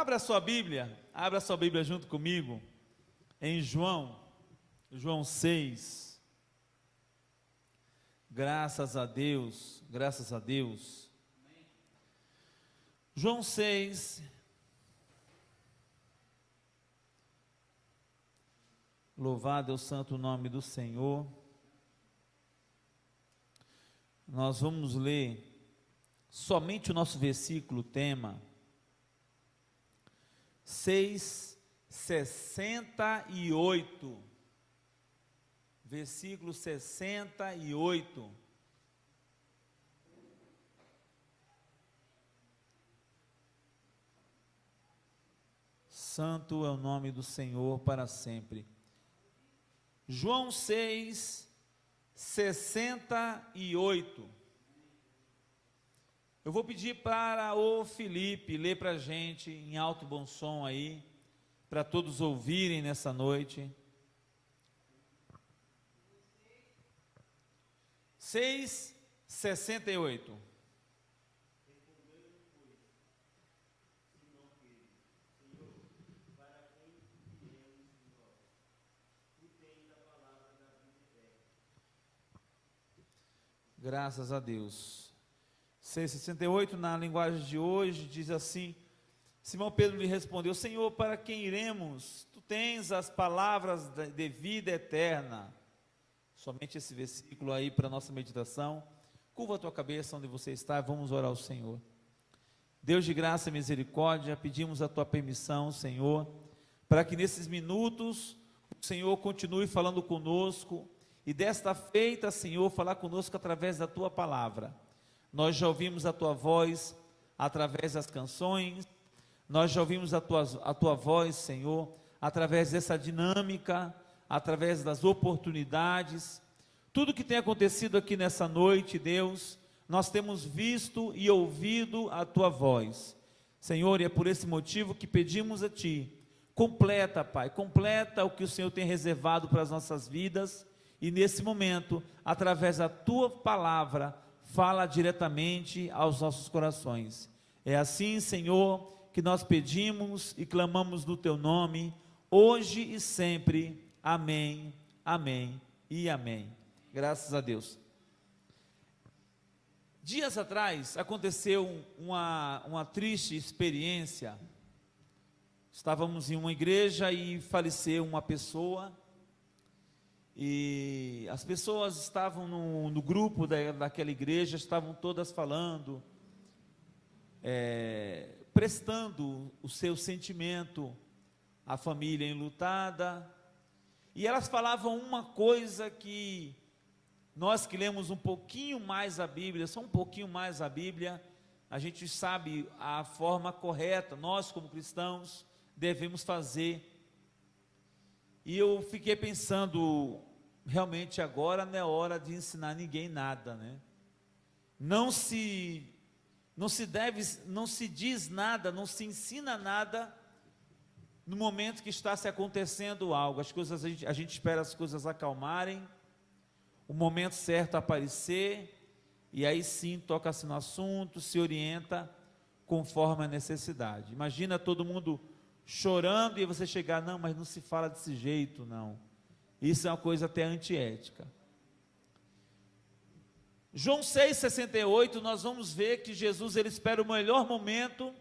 abra a sua Bíblia junto comigo, em João 6, graças a Deus, João 6, louvado é o santo nome do Senhor. Nós vamos ler somente o nosso versículo tema, 6:68, versículo 68. Santo é o nome do Senhor para sempre. João 6:68. Eu vou pedir para o Felipe ler para a gente em alto bom som aí, para todos ouvirem nessa noite. 6:68. Graças a Deus. 6:68, na linguagem de hoje, diz assim: Simão Pedro lhe respondeu: Senhor, para quem iremos? Tu tens as palavras de vida eterna. Somente esse versículo aí para a nossa meditação. Curva a tua cabeça onde você está, vamos orar ao Senhor. Deus de graça e misericórdia, pedimos a tua permissão, Senhor, para que nesses minutos o Senhor continue falando conosco, e desta feita, Senhor, falar conosco através da tua palavra. Nós já ouvimos a tua voz através das canções, nós já ouvimos a tua voz, Senhor, através dessa dinâmica, através das oportunidades. Tudo que tem acontecido aqui nessa noite, Deus, nós temos visto e ouvido a tua voz, Senhor, e é por esse motivo que pedimos a ti, completa, Pai, completa o que o Senhor tem reservado para as nossas vidas, e nesse momento, através da tua palavra, fala diretamente aos nossos corações. É assim, Senhor, que nós pedimos e clamamos no teu nome, hoje e sempre. Amém, amém e amém. Graças a Deus. Dias atrás aconteceu uma triste experiência. Estávamos em uma igreja e faleceu uma pessoa, e as pessoas estavam no grupo daquela igreja, estavam todas falando, prestando o seu sentimento à família enlutada, e elas falavam uma coisa que nós que lemos um pouquinho mais a Bíblia, só um pouquinho mais a Bíblia, a gente sabe a forma correta, nós como cristãos devemos fazer. E eu fiquei pensando, realmente agora não é hora de ensinar ninguém nada, né? Não se diz nada, não se ensina nada no momento que está se acontecendo algo. As coisas, a gente espera as coisas acalmarem, o momento certo aparecer, e aí sim toca-se no assunto, se orienta conforme a necessidade. Imagina todo mundo chorando e você chegar, não, mas não se fala desse jeito, não. Isso é uma coisa até antiética. João 6,68, nós vamos ver que Jesus, ele espera o melhor momento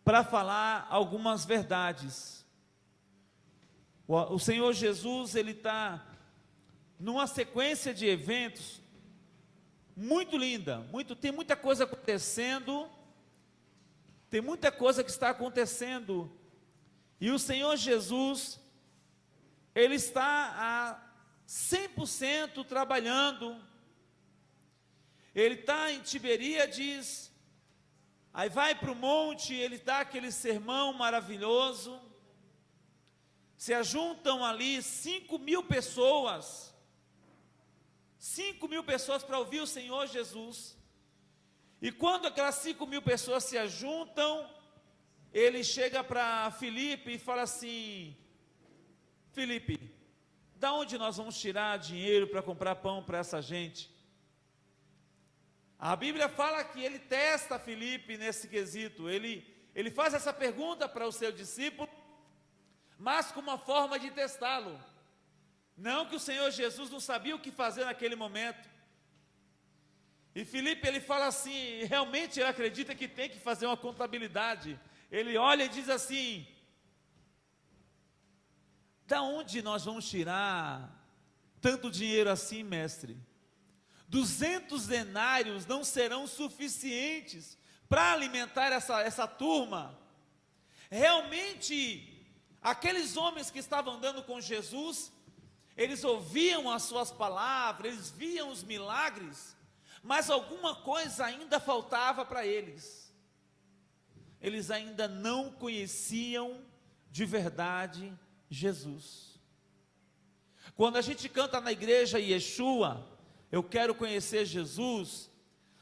para falar algumas verdades. O Senhor Jesus, ele está numa sequência de eventos muito linda, tem muita coisa acontecendo, tem muita coisa que está acontecendo, e o Senhor Jesus, ele está a 100% trabalhando. Ele está em Tiberíades, aí vai para o monte, ele dá aquele sermão maravilhoso, se ajuntam ali 5.000 pessoas, 5.000 pessoas para ouvir o Senhor Jesus, e quando aquelas 5.000 pessoas se ajuntam, ele chega para Filipe e fala assim: Filipe, da onde nós vamos tirar dinheiro para comprar pão para essa gente? A Bíblia fala que ele testa Filipe nesse quesito, ele ele faz essa pergunta para o seu discípulo, mas com uma forma de testá-lo. Não que o Senhor Jesus não sabia o que fazer naquele momento. E Filipe, ele fala assim, realmente ele acredita que tem que fazer uma contabilidade. Ele olha e diz assim: da onde nós vamos tirar tanto dinheiro assim, mestre? 200 denários não serão suficientes para alimentar essa turma. Realmente, aqueles homens que estavam andando com Jesus, eles ouviam as suas palavras, eles viam os milagres, mas alguma coisa ainda faltava para eles. Eles ainda não conheciam de verdade Jesus. Quando a gente canta na igreja Yeshua, eu quero conhecer Jesus,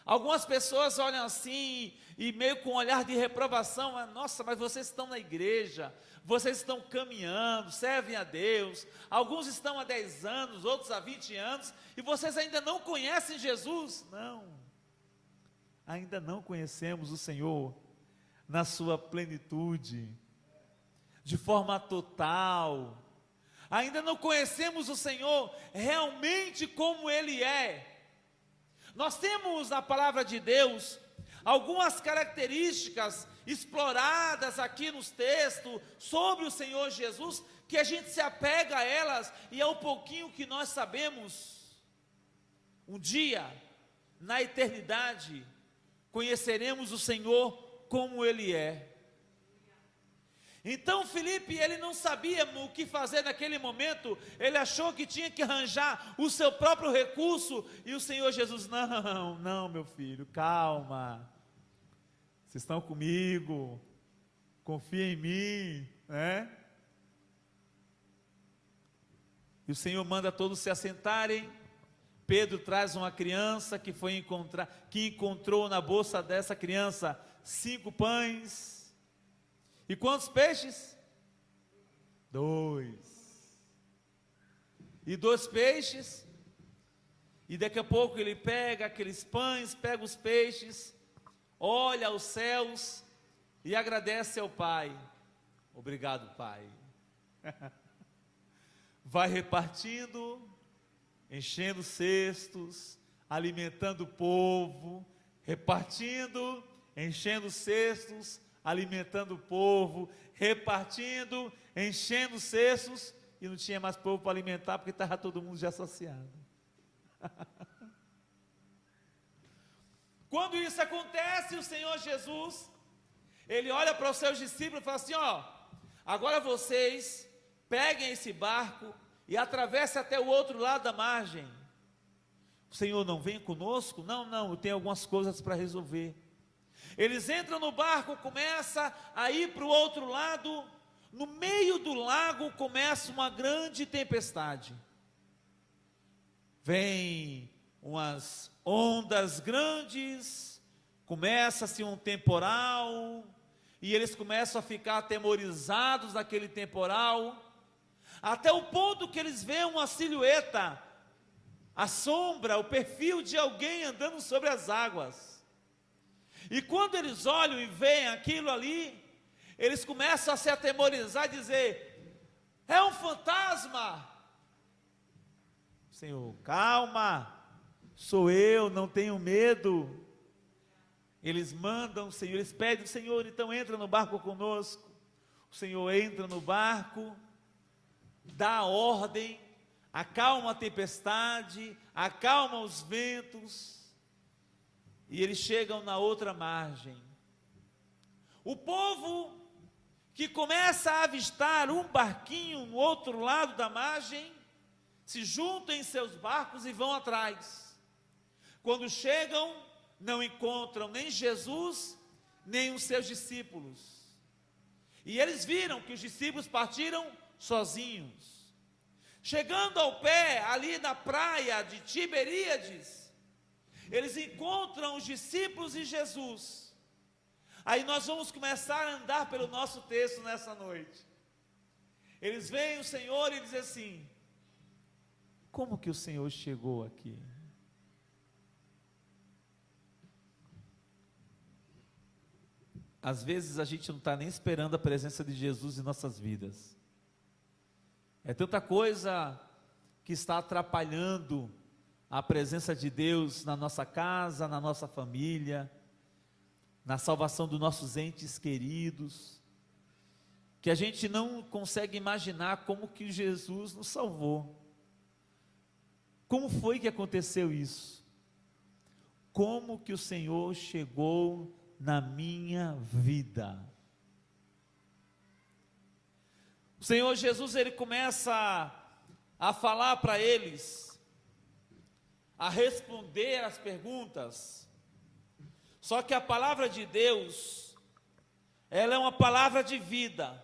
algumas pessoas olham assim e meio com um olhar de reprovação: nossa, mas vocês estão na igreja, vocês estão caminhando, servem a Deus, alguns estão há 10 anos, outros há 20 anos, e vocês ainda não conhecem Jesus. Não, ainda não conhecemos o Senhor na sua plenitude, de forma total. Ainda não conhecemos o Senhor realmente como Ele é. Nós temos na palavra de Deus algumas características exploradas aqui nos textos sobre o Senhor Jesus, que a gente se apega a elas, e é o pouquinho que nós sabemos. Um dia, na eternidade, conheceremos o Senhor como Ele é. Então Filipe, ele não sabia o que fazer naquele momento, ele achou que tinha que arranjar o seu próprio recurso, e o Senhor Jesus: não meu filho, calma, vocês estão comigo, confia em mim, né? E o Senhor manda todos se assentarem. Pedro traz uma criança que encontrou na bolsa dessa criança 5 pães. E quantos peixes? 2. E 2 peixes. E daqui a pouco ele pega aqueles pães, pega os peixes, olha aos céus e agradece ao Pai. Obrigado, Pai. Vai repartindo, enchendo cestos, alimentando o povo, repartindo, enchendo cestos, alimentando o povo, repartindo, enchendo cestos, e não tinha mais povo para alimentar, porque estava todo mundo já saciado. Quando isso acontece, o Senhor Jesus, Ele olha para os seus discípulos e fala assim: agora vocês peguem esse barco e atravessem até o outro lado da margem. O Senhor não vem conosco? Não, eu tenho algumas coisas para resolver. Eles entram no barco, começa a ir para o outro lado. No meio do lago começa uma grande tempestade. Vem umas ondas grandes, começa-se um temporal, e eles começam a ficar atemorizados naquele temporal, até o ponto que eles veem uma silhueta, a sombra, o perfil de alguém andando sobre as águas. E quando eles olham e veem aquilo ali, eles começam a se atemorizar e dizer: é um fantasma. Senhor, calma, sou eu, não tenho medo. Eles mandam o Senhor, eles pedem: Senhor, então entra no barco conosco. O Senhor entra no barco, dá a ordem, acalma a tempestade, acalma os ventos, e eles chegam na outra margem. O povo que começa a avistar um barquinho no outro lado da margem, se juntam em seus barcos e vão atrás. Quando chegam, não encontram nem Jesus, nem os seus discípulos. E eles viram que os discípulos partiram sozinhos. Chegando ao pé, ali na praia de Tiberíades, eles encontram os discípulos e Jesus. Aí nós vamos começar a andar pelo nosso texto nessa noite. Eles veem o Senhor e dizem assim: como que o Senhor chegou aqui? às vezes a gente não está nem esperando a presença de Jesus em nossas vidas. É tanta coisa que está atrapalhando a presença de Deus na nossa casa, na nossa família, na salvação dos nossos entes queridos, que a gente não consegue imaginar como que Jesus nos salvou. Como foi que aconteceu isso? Como que o Senhor chegou na minha vida? O Senhor Jesus, ele começa a falar para eles, a responder as perguntas. Só que a palavra de Deus, ela é uma palavra de vida,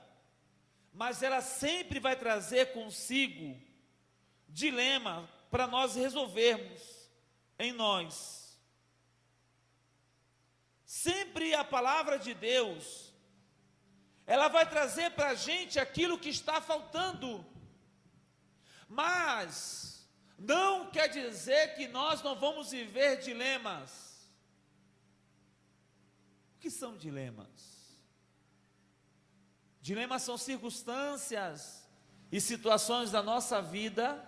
mas ela sempre vai trazer consigo dilema para nós resolvermos em nós. Sempre a palavra de Deus, ela vai trazer para a gente aquilo que está faltando, mas não quer dizer que nós não vamos viver dilemas. O que são dilemas? Dilemas são circunstâncias e situações da nossa vida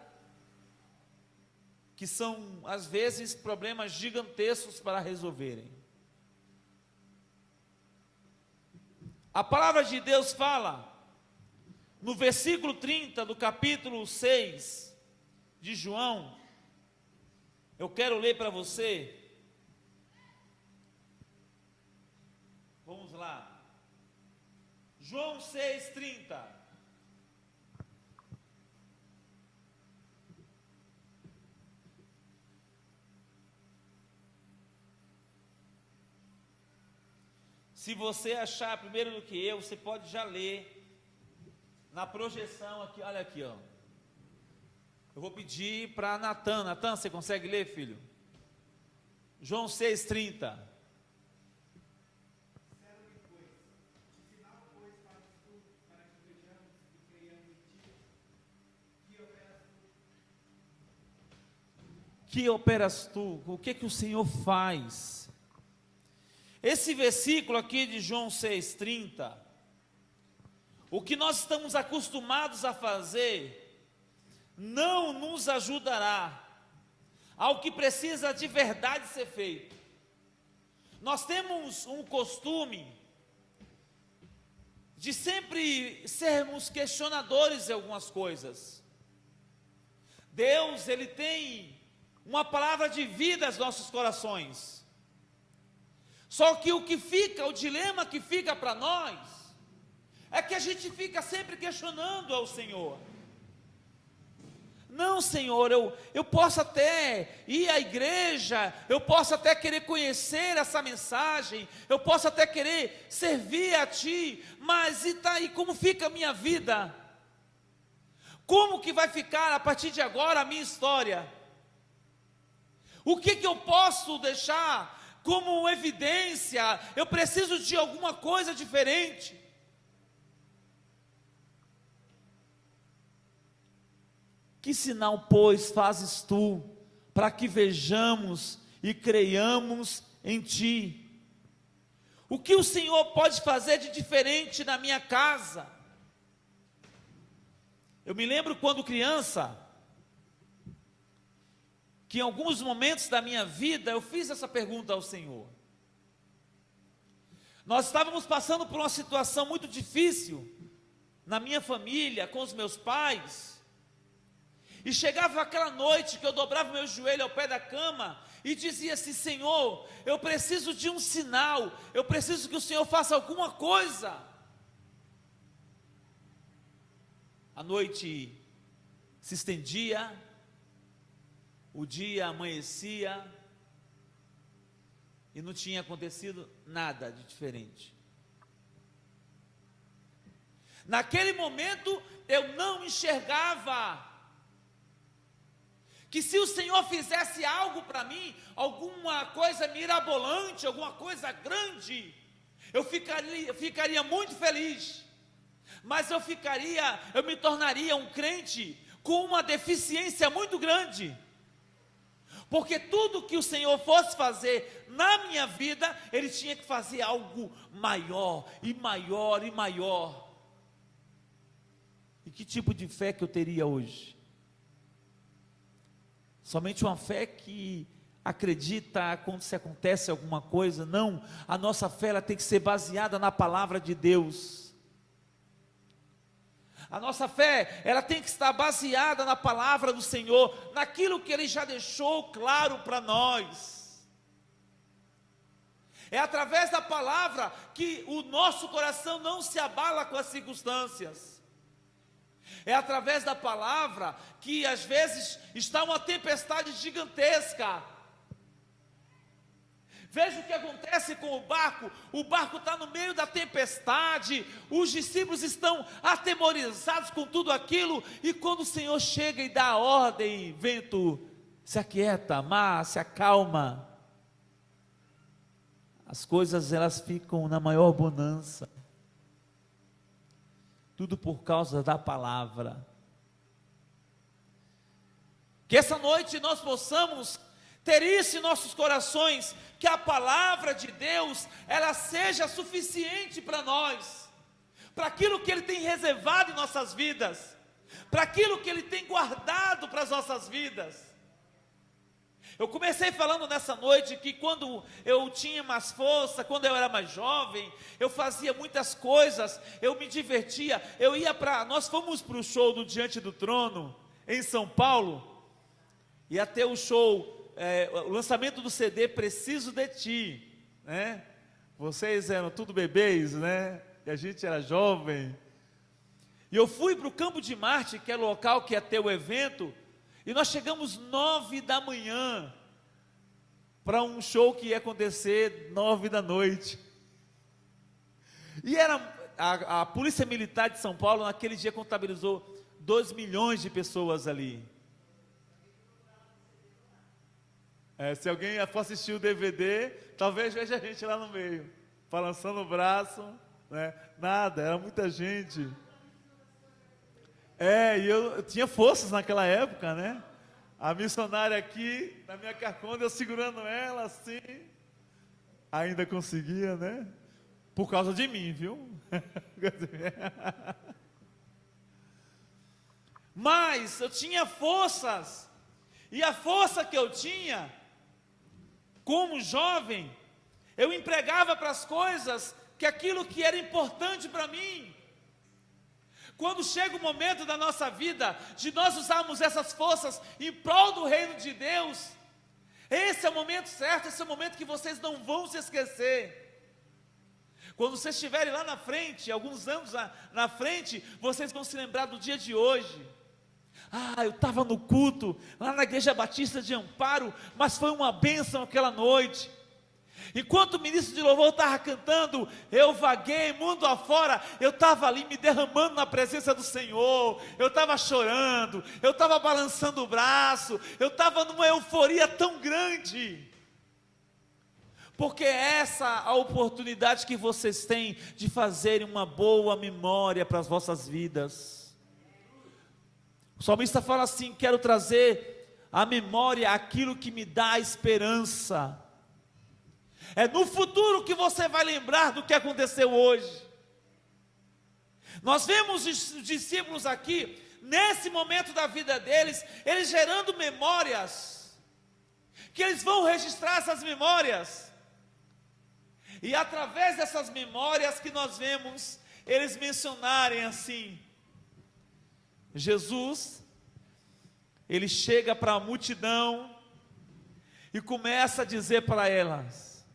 que são, às vezes, problemas gigantescos para resolverem. A palavra de Deus fala, no versículo 30 do capítulo 6 de João, eu quero ler para você. Vamos lá. João 6:30. Se você achar primeiro do que eu, você pode já ler na projeção aqui, olha aqui, ó. Eu vou pedir para Natan. Natan, você consegue ler, filho? João 6:30. Que operas tu? O que que o Senhor faz? Esse versículo aqui de João 6:30, o que nós estamos acostumados a fazer, não nos ajudará ao que precisa de verdade ser feito. Nós temos um costume de sempre sermos questionadores de algumas coisas. Deus, Ele tem uma palavra de vida aos nossos corações. Só que o que fica, o dilema que fica para nós, é que a gente fica sempre questionando ao Senhor. Não, Senhor, eu posso até ir à igreja, eu posso até querer conhecer essa mensagem, eu posso até querer servir a Ti, mas e tá aí, como fica a minha vida? Como que vai ficar a partir de agora a minha história? O que eu posso deixar como evidência? Eu preciso de alguma coisa diferente. Que sinal, pois, fazes tu, para que vejamos e creiamos em Ti? O que o Senhor pode fazer de diferente na minha casa? Eu me lembro quando criança, que em alguns momentos da minha vida eu fiz essa pergunta ao Senhor. Nós estávamos passando por uma situação muito difícil na minha família, com os meus pais, e chegava aquela noite que eu dobrava meu joelho ao pé da cama e dizia assim: Senhor, eu preciso de um sinal, eu preciso que o Senhor faça alguma coisa. A noite se estendia, o dia amanhecia e não tinha acontecido nada de diferente. Naquele momento eu não enxergava que se o Senhor fizesse algo para mim, alguma coisa mirabolante, alguma coisa grande, eu ficaria muito feliz, mas eu me tornaria um crente com uma deficiência muito grande, porque tudo que o Senhor fosse fazer na minha vida, Ele tinha que fazer algo maior, e maior, e maior. E que tipo de fé que eu teria hoje? Somente uma fé que acredita quando se acontece alguma coisa? Não, a nossa fé ela tem que ser baseada na palavra de Deus. A nossa fé, ela tem que estar baseada na palavra do Senhor, naquilo que Ele já deixou claro para nós. É através da palavra que o nosso coração não se abala com as circunstâncias. É através da palavra que às vezes está uma tempestade gigantesca. Veja o que acontece com o barco está no meio da tempestade, os discípulos estão atemorizados com tudo aquilo, e quando o Senhor chega e dá a ordem, vento se aquieta, mar se acalma, as coisas elas ficam na maior bonança, tudo por causa da palavra. Que essa noite nós possamos ter isso em nossos corações, que a palavra de Deus, ela seja suficiente para nós, para aquilo que Ele tem reservado em nossas vidas, para aquilo que Ele tem guardado para as nossas vidas. Eu comecei falando nessa noite que quando eu tinha mais força, quando eu era mais jovem, eu fazia muitas coisas, eu me divertia, nós fomos para o show do Diante do Trono, em São Paulo, ia ter o show, o lançamento do CD Preciso de Ti, né? Vocês eram tudo bebês, né? E a gente era jovem. E eu fui para o Campo de Marte, que é o local que ia ter o evento, e nós chegamos 9 da manhã para um show que ia acontecer 9 da noite. E era a Polícia Militar de São Paulo naquele dia contabilizou 2 milhões de pessoas ali. Se alguém for assistir o DVD, talvez veja a gente lá no meio, balançando o braço, né? Nada, era muita gente. E eu tinha forças naquela época, né? A missionária aqui, na minha carconda, eu segurando ela assim, ainda conseguia, né? Por causa de mim, viu? Mas eu tinha forças, e a força que eu tinha, como jovem, eu empregava para as coisas, que aquilo que era importante para mim. Quando chega o momento da nossa vida, de nós usarmos essas forças em prol do reino de Deus, esse é o momento certo, esse é o momento que vocês não vão se esquecer. Quando vocês estiverem lá na frente, alguns anos na frente, vocês vão se lembrar do dia de hoje. Eu estava no culto, lá na Igreja Batista de Amparo, mas foi uma bênção aquela noite. Enquanto o ministro de louvor estava cantando, eu vaguei mundo afora, eu estava ali me derramando na presença do Senhor, eu estava chorando, eu estava balançando o braço, eu estava numa euforia tão grande, porque essa é a oportunidade que vocês têm de fazerem uma boa memória para as vossas vidas. O salmista fala assim: quero trazer à memória aquilo que me dá esperança. É no futuro que você vai lembrar do que aconteceu hoje. Nós vemos os discípulos aqui, nesse momento da vida deles, eles gerando memórias, que eles vão registrar essas memórias, e através dessas memórias que nós vemos, eles mencionarem assim, Jesus, Ele chega para a multidão, e começa a dizer para elas: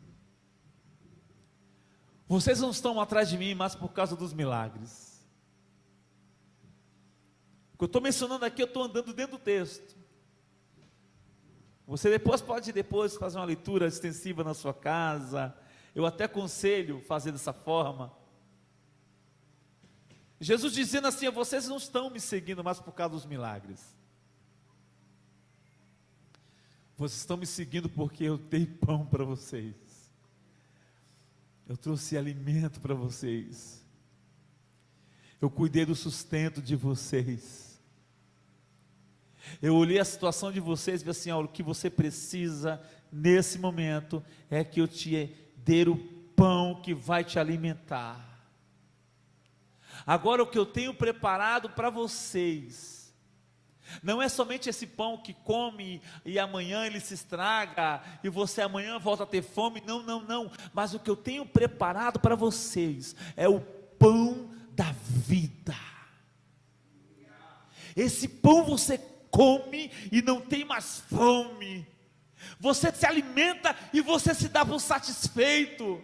vocês não estão atrás de mim, mas por causa dos milagres. O que eu estou mencionando aqui, eu estou andando dentro do texto. Você pode fazer uma leitura extensiva na sua casa. Eu até aconselho fazer dessa forma. Jesus dizendo assim: vocês não estão me seguindo mais por causa dos milagres. Vocês estão me seguindo porque eu dei pão para vocês. Eu trouxe alimento para vocês. Eu cuidei do sustento de vocês. Eu olhei a situação de vocês e vi assim: ó, o que você precisa nesse momento é que eu te dê o pão que vai te alimentar. Agora, o que eu tenho preparado para vocês não é somente esse pão que come e amanhã ele se estraga e você amanhã volta a ter fome. Não, não, não. Mas o que eu tenho preparado para vocês é o pão da vida. Esse pão você come e não tem mais fome. Você se alimenta e você se dá por satisfeito.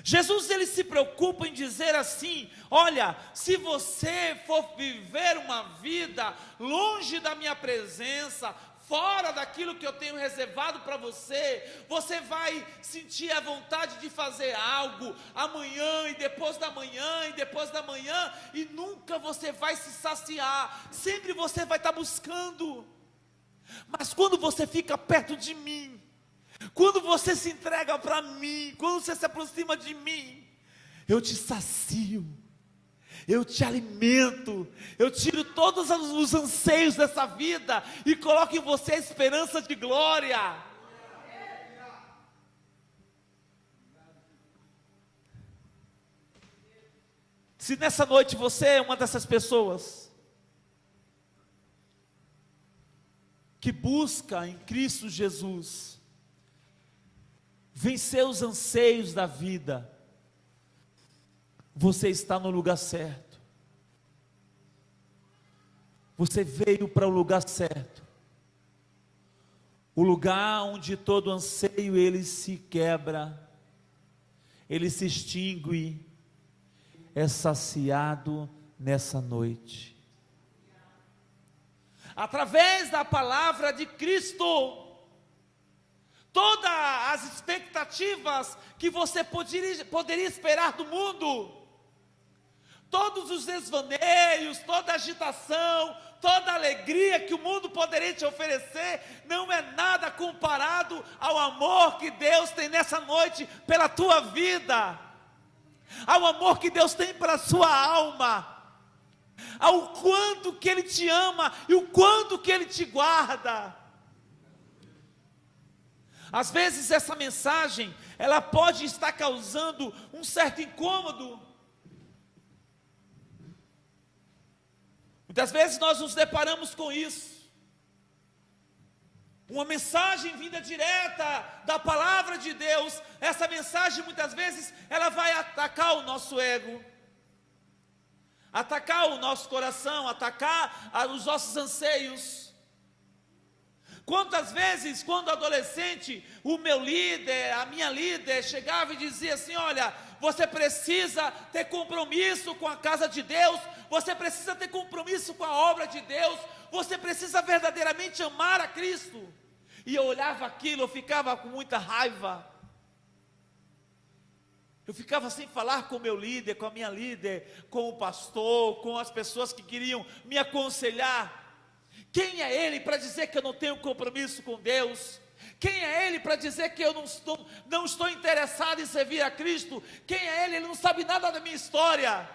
Jesus, ele se preocupa em dizer assim: olha, se você for viver uma vida longe da minha presença, fora daquilo que eu tenho reservado para você, você vai sentir a vontade de fazer algo amanhã e depois da manhã e depois da manhã, e nunca você vai se saciar, sempre você vai estar buscando. Mas quando você fica perto de mim, quando você se entrega para mim, quando você se aproxima de mim, eu te sacio, eu te alimento, eu tiro todos os anseios dessa vida e coloco em você a esperança de glória. Se nessa noite você é uma dessas pessoas que busca em Cristo Jesus vencer os anseios da vida, você está no lugar certo. Você veio para o lugar certo. O lugar onde todo anseio ele se quebra, ele se extingue, é saciado nessa noite. Através da palavra de Cristo, todas as expectativas que você poderia esperar do mundo, todos os desvaneios, toda a agitação, toda a alegria que o mundo poderia te oferecer, não é nada comparado ao amor que Deus tem nessa noite pela tua vida, ao amor que Deus tem pela sua alma, ao quanto que Ele te ama e o quanto que Ele te guarda. Às vezes essa mensagem, ela pode estar causando um certo incômodo. Muitas vezes nós nos deparamos com isso. Uma mensagem vinda direta da palavra de Deus, essa mensagem muitas vezes, ela vai atacar o nosso ego, atacar o nosso coração, atacar os nossos anseios. Quantas vezes, quando adolescente, o meu líder, a minha líder, chegava e dizia assim: olha, você precisa ter compromisso com a casa de Deus, você precisa ter compromisso com a obra de Deus, você precisa verdadeiramente amar a Cristo. E eu olhava aquilo, eu ficava com muita raiva, eu ficava sem falar com o meu líder, com a minha líder, com o pastor, com as pessoas que queriam me aconselhar. Quem é ele para dizer que eu não tenho compromisso com Deus? Quem é ele para dizer que eu não estou interessado em servir a Cristo? Quem é ele? Ele não sabe nada da minha história.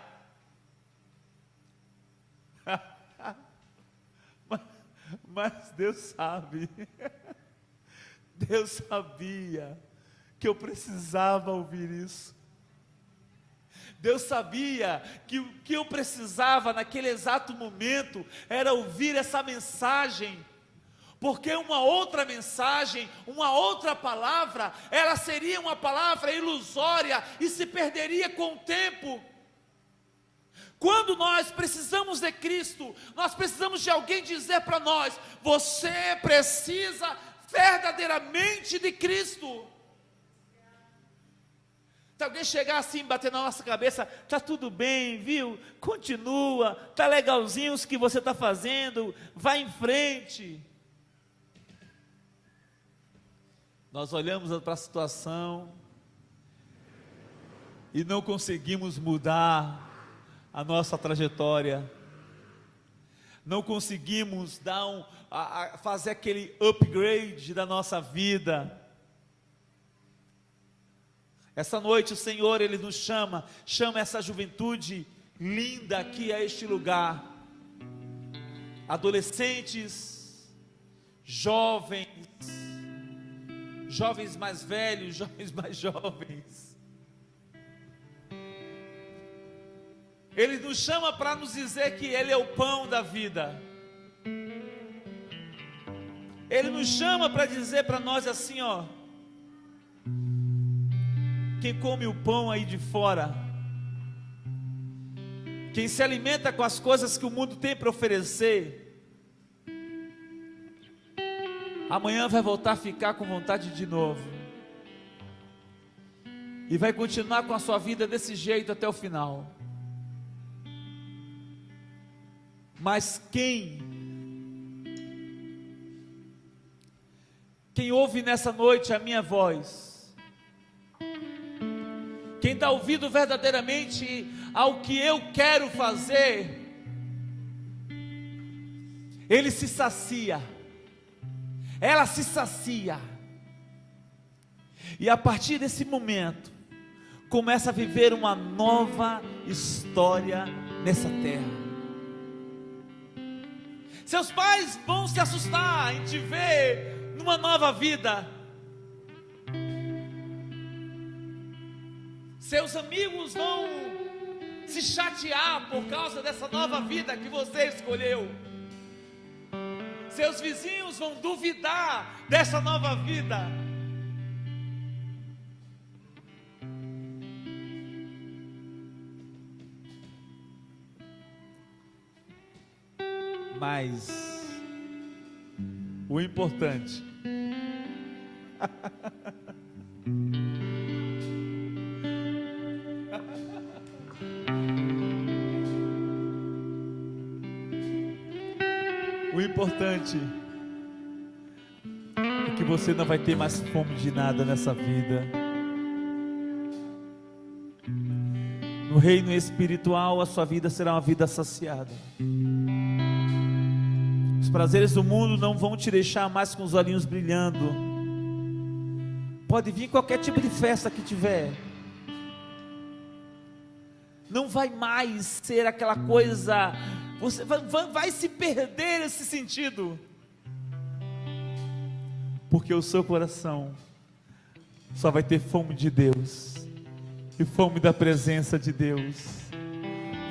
Mas Deus sabe. Deus sabia que eu precisava ouvir isso. Deus sabia que o que eu precisava naquele exato momento era ouvir essa mensagem, porque uma outra mensagem, uma outra palavra, ela seria uma palavra ilusória e se perderia com o tempo. Quando nós precisamos de Cristo, nós precisamos de alguém dizer para nós: você precisa verdadeiramente de Cristo. Se alguém chegar assim, bater na nossa cabeça: está tudo bem, viu? Continua, está legalzinho o que você está fazendo, vai em frente. Nós olhamos para a situação e não conseguimos mudar a nossa trajetória, não conseguimos fazer aquele upgrade da nossa vida. Essa noite o Senhor, Ele nos chama essa juventude linda aqui a este lugar, adolescentes, jovens, jovens mais velhos, jovens mais jovens. Ele nos chama para nos dizer que Ele é o pão da vida. Ele nos chama para dizer para nós assim, ó: quem come o pão aí de fora, quem se alimenta com as coisas que o mundo tem para oferecer, amanhã vai voltar a ficar com vontade de novo, e vai continuar com a sua vida desse jeito até o final. Mas quem ouve nessa noite a minha voz, quem está ouvindo verdadeiramente ao que eu quero fazer, ele se sacia, ela se sacia, e a partir desse momento, começa a viver uma nova história nessa terra. Seus pais vão se assustar em te ver numa nova vida. Seus amigos vão se chatear por causa dessa nova vida que você escolheu. Seus vizinhos vão duvidar dessa nova vida. Mas o importante é que você não vai ter mais fome de nada nessa vida. No reino espiritual, a sua vida será uma vida saciada. Os prazeres do mundo não vão te deixar mais com os olhinhos brilhando. Pode vir qualquer tipo de festa que tiver, não vai mais ser aquela coisa. Você vai se perder esse sentido, porque o seu coração só vai ter fome de Deus, e fome da presença de Deus,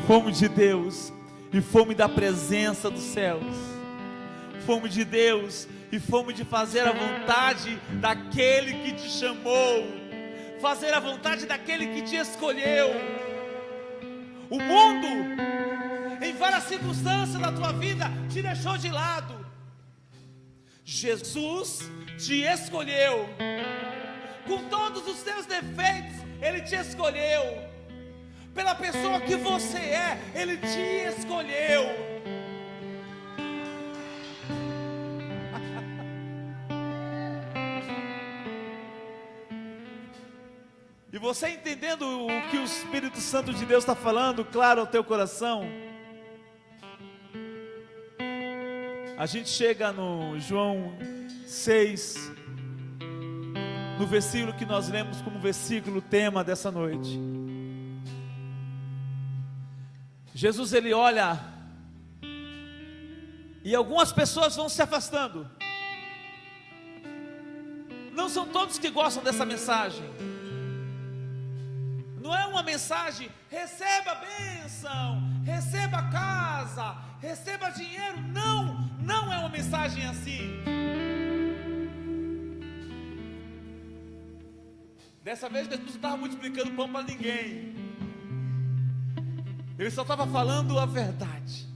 fome de Deus, e fome da presença dos céus, fome de Deus, e fome de fazer a vontade daquele que te chamou, fazer a vontade daquele que te escolheu. O mundo, em várias circunstâncias da tua vida, te deixou de lado. Jesus te escolheu, com todos os teus defeitos, Ele te escolheu, pela pessoa que você é, Ele te escolheu. E você entendendo o que o Espírito Santo de Deus está falando, claro, ao teu coração, a gente chega no João 6, no versículo que nós lemos como versículo tema dessa noite. Jesus, Ele olha, e algumas pessoas vão se afastando. Não são todos que gostam dessa mensagem. Não é uma mensagem, receba a bênção, receba a casa, receba dinheiro. Não é uma mensagem assim. Dessa vez Jesus não estava multiplicando pão para ninguém. Ele só estava falando a verdade.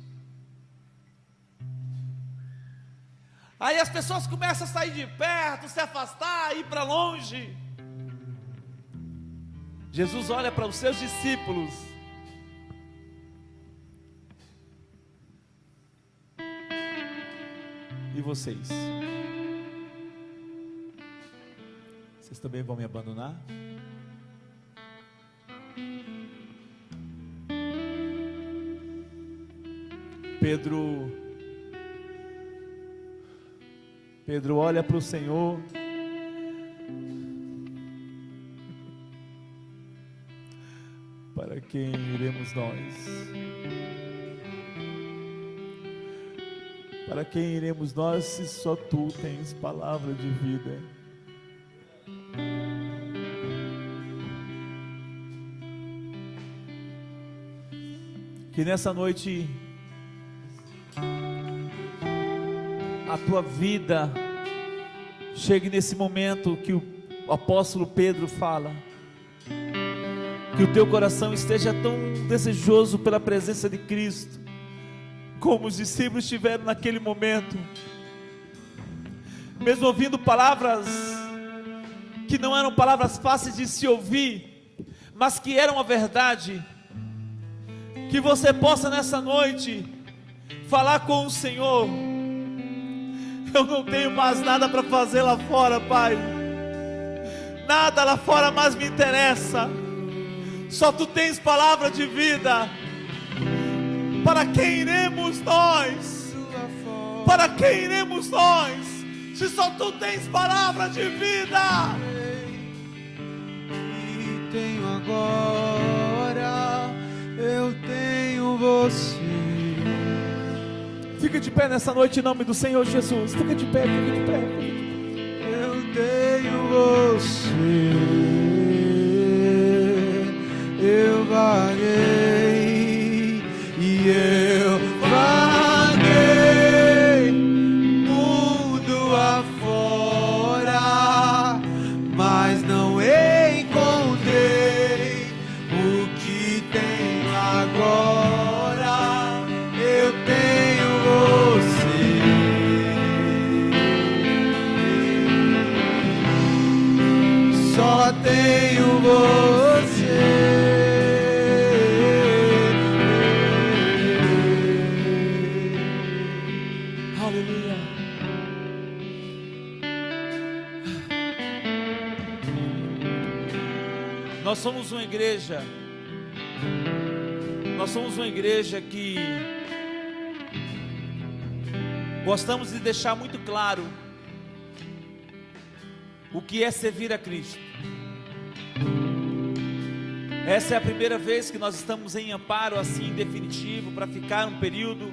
Aí as pessoas começam a sair de perto, se afastar, ir para longe. Jesus olha para os seus discípulos e vocês também vão me abandonar? Pedro olha para o Senhor. Para quem iremos nós? Para quem iremos nós se só tu tens palavra de vida? Que nessa noite a tua vida chegue nesse momento que o apóstolo Pedro fala, que o teu coração esteja tão desejoso pela presença de Cristo, como os discípulos estiveram naquele momento, mesmo ouvindo palavras que não eram palavras fáceis de se ouvir, mas que eram a verdade. Que você possa nessa noite falar com o Senhor: eu não tenho mais nada para fazer lá fora, Pai, nada lá fora mais me interessa, só tu tens palavra de vida. Para quem iremos nós? Para quem iremos nós? Se só tu tens palavra de vida. E tenho agora, eu tenho você. Fica de pé nessa noite em nome do Senhor Jesus. Fica de pé, fica de pé. Eu tenho você. Eu vaguei e eu vaguei mundo afora, mas não encontrei o que tenho agora. Eu tenho você, só tenho você. Nós somos uma igreja que gostamos de deixar muito claro o que é servir a Cristo. Essa é a primeira vez que nós estamos em Amparo assim definitivo, para ficar um período.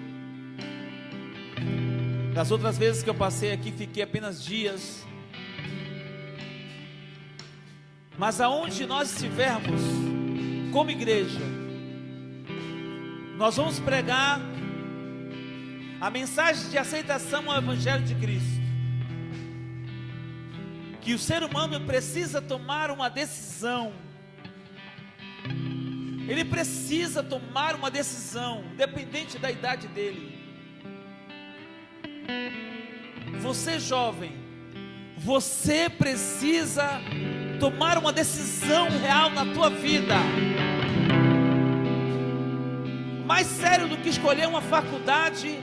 Das outras vezes que eu passei aqui, fiquei apenas dias. Mas aonde nós estivermos como igreja, nós vamos pregar a mensagem de aceitação ao Evangelho de Cristo. Que o ser humano precisa tomar uma decisão. Ele precisa tomar uma decisão, independente da idade dele. Você jovem, você precisa tomar uma decisão real na tua vida. Mais sério do que escolher uma faculdade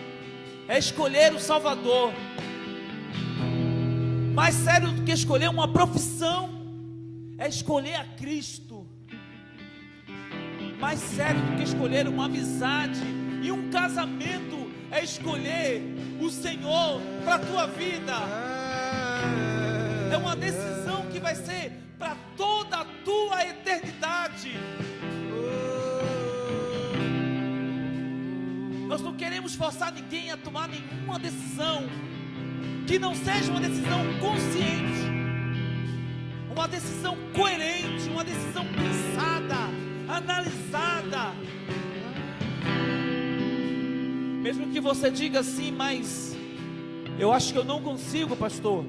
é escolher o Salvador. Mais sério do que escolher uma profissão é escolher a Cristo. Mais sério do que escolher uma amizade e um casamento é escolher o Senhor para a tua vida. É uma decisão que vai ser para toda a tua eternidade. Nós não queremos forçar ninguém a tomar nenhuma decisão que não seja uma decisão consciente, uma decisão coerente, uma decisão pensada, analisada. Mesmo que você diga assim: mas eu acho que eu não consigo, pastor,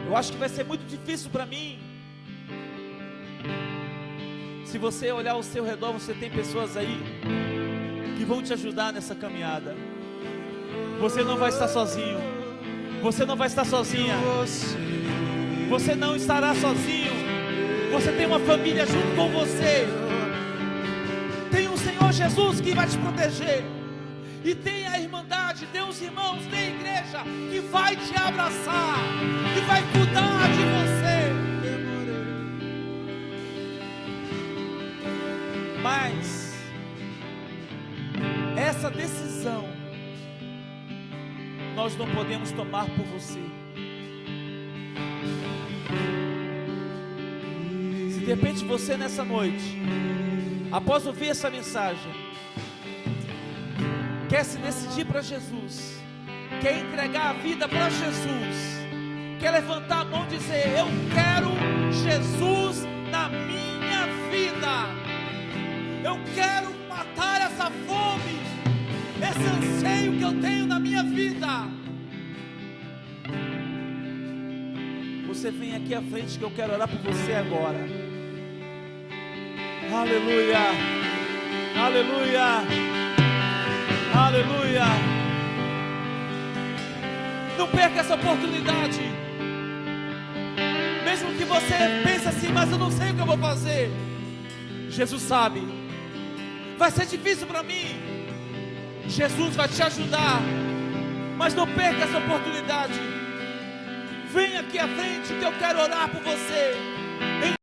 eu acho que vai ser muito difícil para mim. Se você olhar ao seu redor, você tem pessoas aí que vão te ajudar nessa caminhada. Você não vai estar sozinho. Você não vai estar sozinha. Você não estará sozinho. Você tem uma família junto com você. Tem o Senhor Jesus que vai te proteger. E tem a Irmandade, tem os irmãos, tem a igreja que vai te abraçar, que vai cuidar de você. Mas essa decisão nós não podemos tomar por você. Se de repente você nessa noite, após ouvir essa mensagem, quer se decidir para Jesus, quer entregar a vida para Jesus, quer levantar a mão e dizer: eu quero Jesus na minha vida, eu quero matar essa fome, esse anseio que eu tenho na minha vida. Você vem aqui à frente que eu quero orar por você agora. Aleluia, aleluia, aleluia. Não perca essa oportunidade. Mesmo que você pense assim: mas eu não sei o que eu vou fazer. Jesus sabe. Vai ser difícil para mim. Jesus vai te ajudar. Mas não perca essa oportunidade. Vem aqui à frente que eu quero orar por você.